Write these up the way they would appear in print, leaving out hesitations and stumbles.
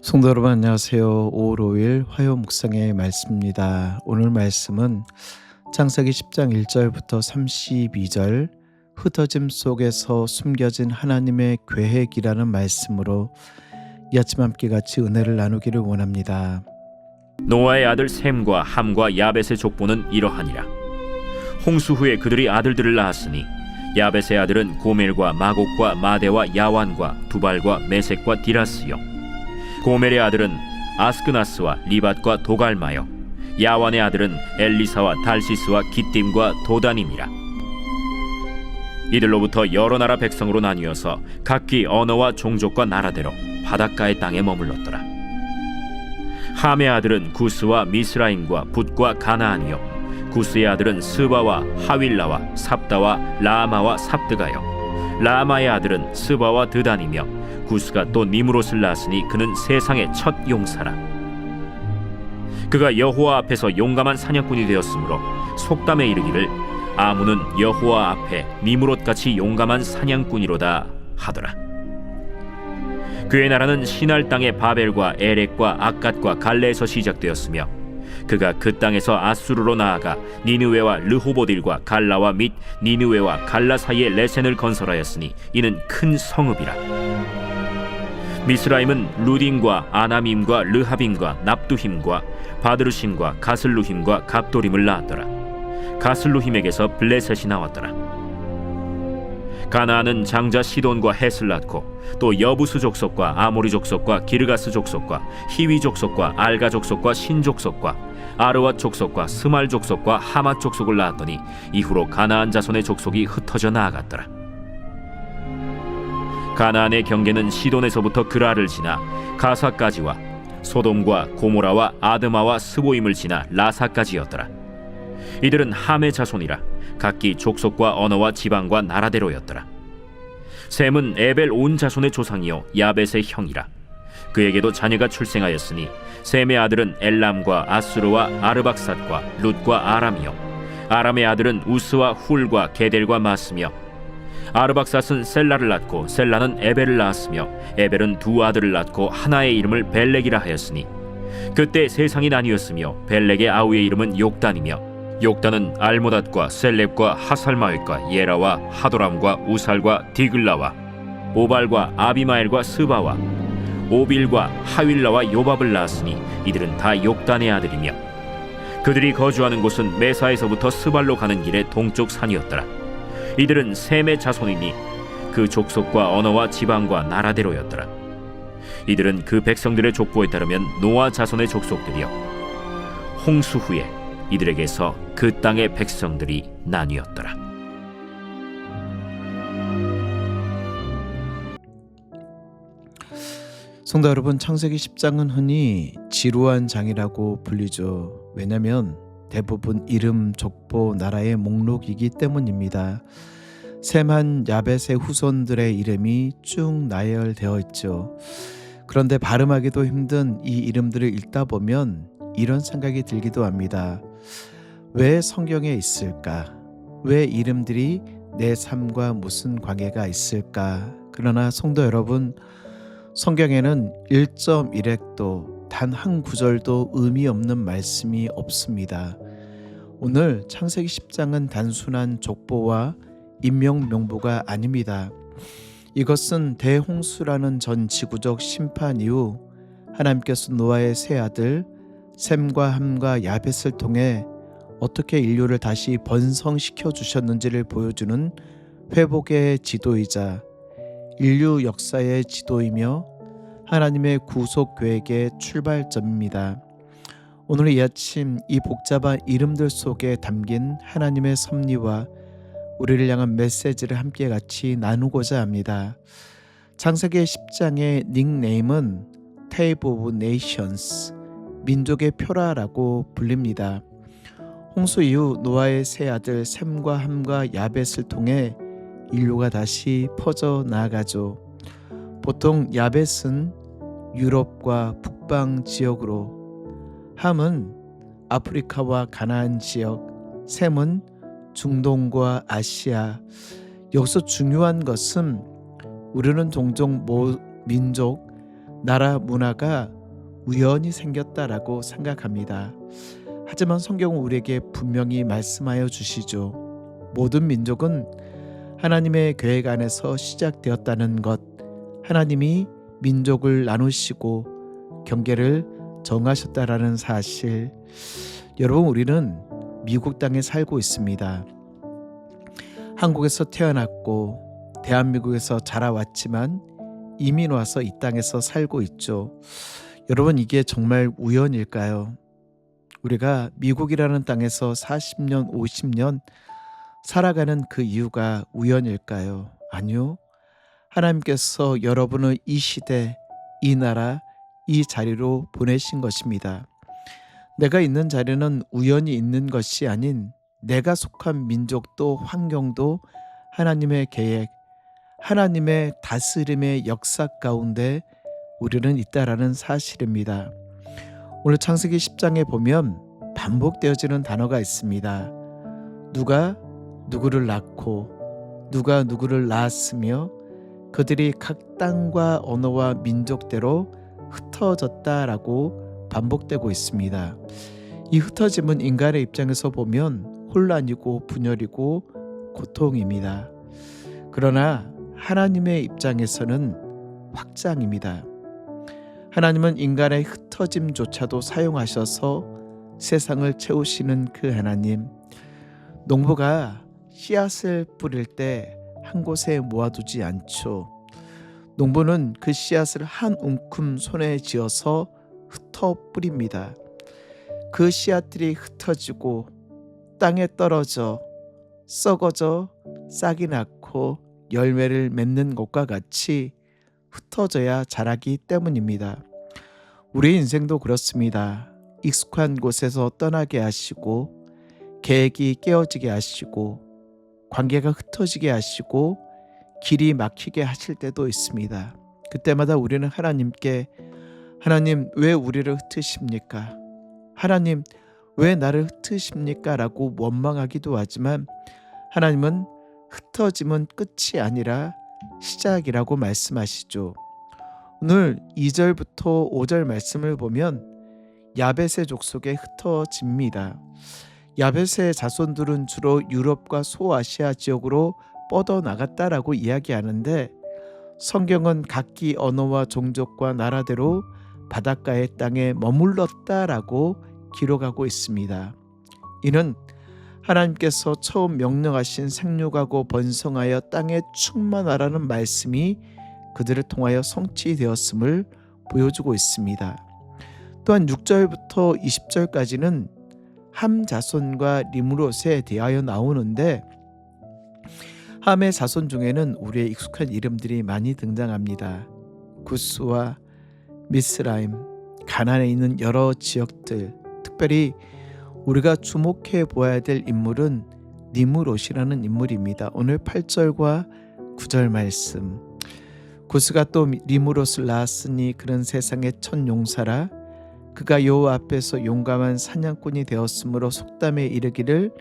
성도 여러분 안녕하세요. 5월 5일 화요 묵상의 말씀입니다. 오늘 말씀은 창세기 10장 1절부터 32절 흩어짐 속에서 숨겨진 하나님의 계획이라는 말씀으로 이 아침 함께 같이 은혜를 나누기를 원합니다. 노아의 아들 셈과 함과 야벳의 족보는 이러하니라. 홍수 후에 그들이 아들들을 낳았으니 야벳의 아들은 고멜과 마곡과 마대와 야완과 두발과 메섹과 디라스요, 고멜의 아들은 아스크나스와 리밧과 도갈마요, 야완의 아들은 엘리사와 달시스와 기띔과 도다님이라. 이들로부터 여러 나라 백성으로 나뉘어서 각기 언어와 종족과 나라대로 바닷가의 땅에 머물렀더라. 함의 아들은 구스와 미스라임과 붓과 가나안이요, 구스의 아들은 스바와 하윌라와 삽다와 라마와 삽드가요, 라마의 아들은 스바와 드단이며, 구스가 또 니므롯을 낳았으니 그는 세상의 첫 용사라. 그가 여호와 앞에서 용감한 사냥꾼이 되었으므로 속담에 이르기를 아문은 여호와 앞에 니므롯같이 용감한 사냥꾼이로다 하더라. 그의 나라는 시날 땅의 바벨과 에렉과 악갓과 갈레에서 시작되었으며, 그가 그 땅에서 아수르로 나아가 니느웨와 르호보딜과 갈라와 및 니느웨와 갈라 사이에 레센을 건설하였으니 이는 큰 성읍이라. 미스라임은 루딘과 아나밈과 르하빔과 납두힘과 바드르심과 가슬루힘과 갑도림을 낳았더라. 가슬루힘에게서 블레셋이 나왔더라. 가나안은 장자 시돈과 헷을 낳고 또 여부스 족속과 아모리 족속과 기르가스 족속과 히위 족속과 알가 족속과 신 족속과 아르왓 족속과 스말 족속과 하맛 족속을 낳았더니 이후로 가나안 자손의 족속이 흩어져 나아갔더라. 가나안의 경계는 시돈에서부터 그라를 지나 가사까지와 소돔과 고모라와 아드마와 스보임을 지나 라사까지였더라. 이들은 함의 자손이라 각기 족속과 언어와 지방과 나라대로였더라. 셈은 에벨 온 자손의 조상이요 야벳의 형이라. 그에게도 자녀가 출생하였으니 셈의 아들은 엘람과 아수르와 아르박삿과 룻과 아람이요, 아람의 아들은 우스와 훌과 게델과 마스며, 아르박삿은 셀라를 낳고 셀라는 에벨을 낳았으며, 에벨은 두 아들을 낳고 하나의 이름을 벨렉이라 하였으니 그때 세상이 나뉘었으며 벨렉의 아우의 이름은 욕단이며, 욕단은 알모닷과 셀렙과 하살마웻과 예라와 하도람과 우살과 디글라와 오발과 아비마엘과 스바와 오빌과 하윌라와 요밥을 낳았으니 이들은 다 욕단의 아들이며, 그들이 거주하는 곳은 메사에서부터 스발로 가는 길의 동쪽 산이었더라. 이들은 셈의 자손이니 그 족속과 언어와 지방과 나라대로였더라. 이들은 그 백성들의 족보에 따르면 노아 자손의 족속들이요, 홍수 후에 이들에게서 그 땅의 백성들이 나뉘었더라. 성도 여러분, 창세기 10장은 흔히 지루한 장이라고 불리죠. 왜냐하면 대부분 이름, 족보, 나라의 목록이기 때문입니다. 셈한 야벳의 후손들의 이름이 쭉 나열되어 있죠. 그런데 발음하기도 힘든 이 이름들을 읽다 보면 이런 생각이 들기도 합니다. 왜 성경에 있을까? 왜 이름들이 내 삶과 무슨 관계가 있을까? 그러나 성도 여러분, 성경에는 1.1획도 단 한 구절도 의미 없는 말씀이 없습니다. 오늘 창세기 10장은 단순한 족보와 인명 명부가 아닙니다. 이것은 대홍수라는 전 지구적 심판 이후 하나님께서 노아의 세 아들 셈과 함과 야벳을 통해 어떻게 인류를 다시 번성시켜 주셨는지를 보여주는 회복의 지도이자 인류 역사의 지도이며 하나님의 구속 계획의 출발점입니다. 오늘 이 아침 이 복잡한 이름들 속에 담긴 하나님의 섭리와 우리를 향한 메시지를 함께 같이 나누고자 합니다. 창세기 10장의 닉네임은 Table of Nations, 민족의 표라라고 불립니다. 홍수 이후 노아의 세 아들 셈과 함과 야벳을 통해 인류가 다시 퍼져 나아가죠. 보통 야벳은 유럽과 북방 지역으로, 함은 아프리카와 가나안 지역, 셈은 중동과 아시아. 여기서 중요한 것은 우리는 종종 민족, 나라 문화가 우연히 생겼다라고 생각합니다. 하지만 성경은 우리에게 분명히 말씀하여 주시죠. 모든 민족은 하나님의 계획 안에서 시작되었다는 것, 하나님이 민족을 나누시고 경계를 정하셨다라는 사실. 여러분, 우리는 미국 땅에 살고 있습니다. 한국에서 태어났고 대한민국에서 자라왔지만 이민 와서 이 땅에서 살고 있죠. 여러분, 이게 정말 우연일까요? 우리가 미국이라는 땅에서 40년, 50년 살아가는 그 이유가 우연일까요? 아니요. 하나님께서 여러분을 이 시대, 이 나라, 이 자리로 보내신 것입니다. 내가 있는 자리는 우연히 있는 것이 아닌 내가 속한 민족도 환경도 하나님의 계획, 하나님의 다스림의 역사 가운데 우리는 있다라는 사실입니다. 오늘 창세기 10장에 보면 반복되어지는 단어가 있습니다. 누가 누구를 낳고 누가 누구를 낳았으며 그들이 각 땅과 언어와 민족대로 흩어졌다라고 반복되고 있습니다. 이 흩어짐은 인간의 입장에서 보면 혼란이고 분열이고 고통입니다. 그러나 하나님의 입장에서는 확장입니다. 하나님은 인간의 흩어짐조차도 사용하셔서 세상을 채우시는 그 하나님. 농부가 씨앗을 뿌릴 때 한 곳에 모아두지 않죠. 농부는 그 씨앗을 한 움큼 손에 쥐어서 흩어 뿌립니다. 그 씨앗들이 흩어지고 땅에 떨어져 썩어져 싹이 낳고 열매를 맺는 것과 같이 흩어져야 자라기 때문입니다. 우리 인생도 그렇습니다. 익숙한 곳에서 떠나게 하시고 계획이 깨어지게 하시고 관계가 흩어지게 하시고 길이 막히게 하실 때도 있습니다. 그때마다 우리는 하나님께 하나님 왜 우리를 흩으십니까? 하나님 왜 나를 흩으십니까? 라고 원망하기도 하지만 하나님은 흩어짐은 끝이 아니라 시작이라고 말씀하시죠. 오늘 2절부터 5절 말씀을 보면 야벳의 족속에 흩어집니다. 야벳의 자손들은 주로 유럽과 소아시아 지역으로 뻗어나갔다라고 이야기하는데 성경은 각기 언어와 종족과 나라대로 바닷가의 땅에 머물렀다라고 기록하고 있습니다. 이는 하나님께서 처음 명령하신 생육하고 번성하여 땅에 충만하라는 말씀이 그들을 통하여 성취되었음을 보여주고 있습니다. 또한 6절부터 20절까지는 함 자손과 리므롯에 대하여 나오는데 함의 자손 중에는 우리의 익숙한 이름들이 많이 등장합니다. 구스와 미스라임, 가나안에 있는 여러 지역들, 특별히 우리가 주목해 보아야 될 인물은 니므롯이라는 인물입니다. 오늘 8절과 9절 말씀. 구스가 또 니므롯을 낳았으니 그는 세상의 첫 용사라. 그가 여호와 앞에서 용감한 사냥꾼이 되었으므로 속담에 이르기를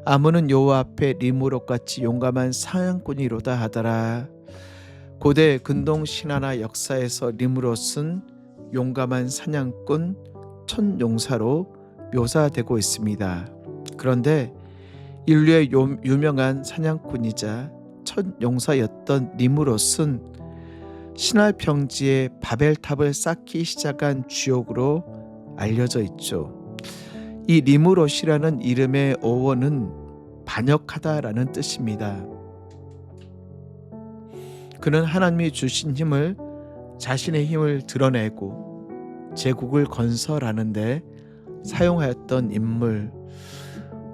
아문은 여호와 앞에 니므롯같이 용감한 사냥꾼이로다 하더라. 고대 근동 신화나 역사에서 니므롯은 용감한 사냥꾼, 천용사로 묘사되고 있습니다. 그런데 인류의 유명한 사냥꾼이자 천용사였던 니므롯은 신할 평지에 바벨탑을 쌓기 시작한 주역으로 알려져 있죠. 이 니므롯이라는 이름의 어원은 반역하다라는 뜻입니다. 그는 하나님이 주신 힘을 자신의 힘을 드러내고 제국을 건설하는데 사용하였던 인물.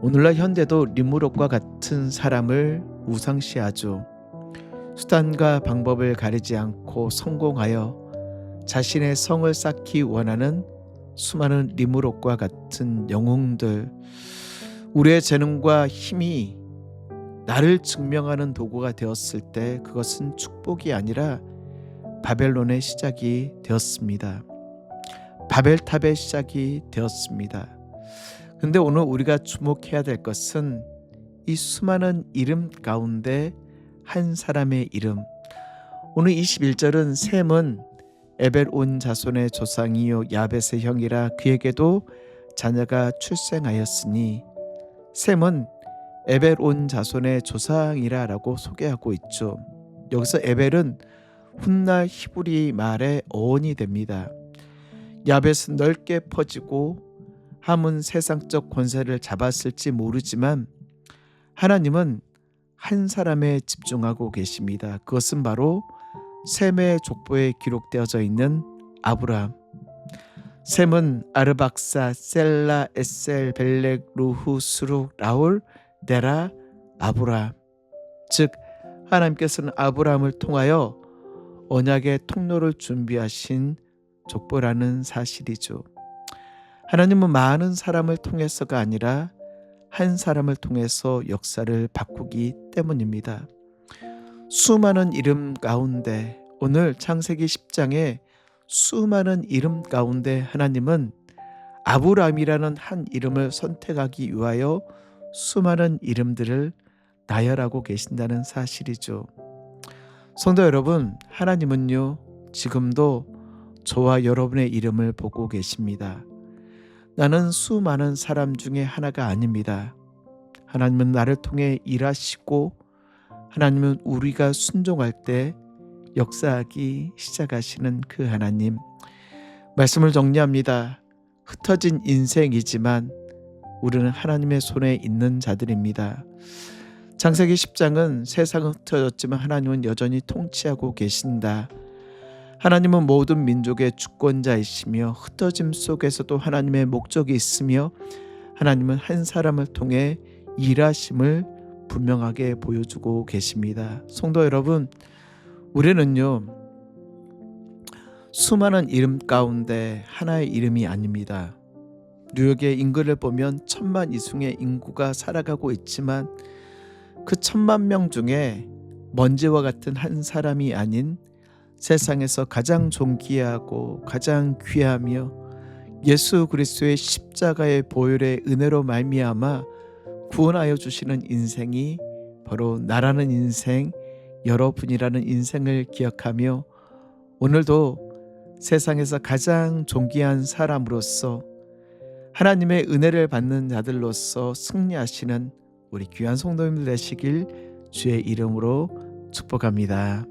오늘날 현대도 니므롯과 같은 사람을 우상시하죠. 수단과 방법을 가리지 않고 성공하여 자신의 성을 쌓기 원하는 수많은 니므롯과 같은 영웅들. 우리의 재능과 힘이 나를 증명하는 도구가 되었을 때 그것은 축복이 아니라 바벨론의 시작이 되었습니다. 바벨탑의 시작이 되었습니다. 근데 오늘 우리가 주목해야 될 것은 이 수많은 이름 가운데 한 사람의 이름. 오늘 21절은 셈은 에벨 온 자손의 조상이요 야벳의 형이라 그에게도 자녀가 출생하였으니 셈은 에벨 온 자손의 조상이라 라고 소개하고 있죠. 여기서 에벨은 훗날 히브리 말의 어원이 됩니다. 야벳은 넓게 퍼지고 함은 세상적 권세를 잡았을지 모르지만 하나님은 한 사람에 집중하고 계십니다. 그것은 바로 셈의 족보에 기록되어져 있는 아브라함. 셈은 아르박사, 셀라, 에셀, 벨렉, 루후, 스룩, 라울, 데라, 아브라함. 즉 하나님께서는 아브라함을 통하여 언약의 통로를 준비하신 족보라는 사실이죠. 하나님은 많은 사람을 통해서가 아니라 한 사람을 통해서 역사를 바꾸기 때문입니다. 수많은 이름 가운데 오늘 창세기 10장에 수많은 이름 가운데 하나님은 아브라함이라는 한 이름을 선택하기 위하여 수많은 이름들을 나열하고 계신다는 사실이죠. 성도 여러분, 하나님은요 지금도 저와 여러분의 이름을 보고 계십니다. 나는 수많은 사람 중에 하나가 아닙니다. 하나님은 나를 통해 일하시고 하나님은 우리가 순종할 때 역사하기 시작하시는 그 하나님. 말씀을 정리합니다. 흩어진 인생이지만 우리는 하나님의 손에 있는 자들입니다. 창세기 10장은 세상은 흩어졌지만 하나님은 여전히 통치하고 계신다. 하나님은 모든 민족의 주권자이시며 흩어짐 속에서도 하나님의 목적이 있으며 하나님은 한 사람을 통해 일하심을 분명하게 보여주고 계십니다. 성도 여러분, 우리는요 수많은 이름 가운데 하나의 이름이 아닙니다. 뉴욕의 인구를 보면 1000만 이상의 인구가 살아가고 있지만 그 1000만 명 중에 먼지와 같은 한 사람이 아닌 세상에서 가장 존귀하고 가장 귀하며 예수 그리스도의 십자가의 보혈의 은혜로 말미암아 구원하여 주시는 인생이 바로 나라는 인생, 여러분이라는 인생을 기억하며 오늘도 세상에서 가장 존귀한 사람으로서 하나님의 은혜를 받는 자들로서 승리하시는 우리 귀한 성도님들 되시길 주의 이름으로 축복합니다.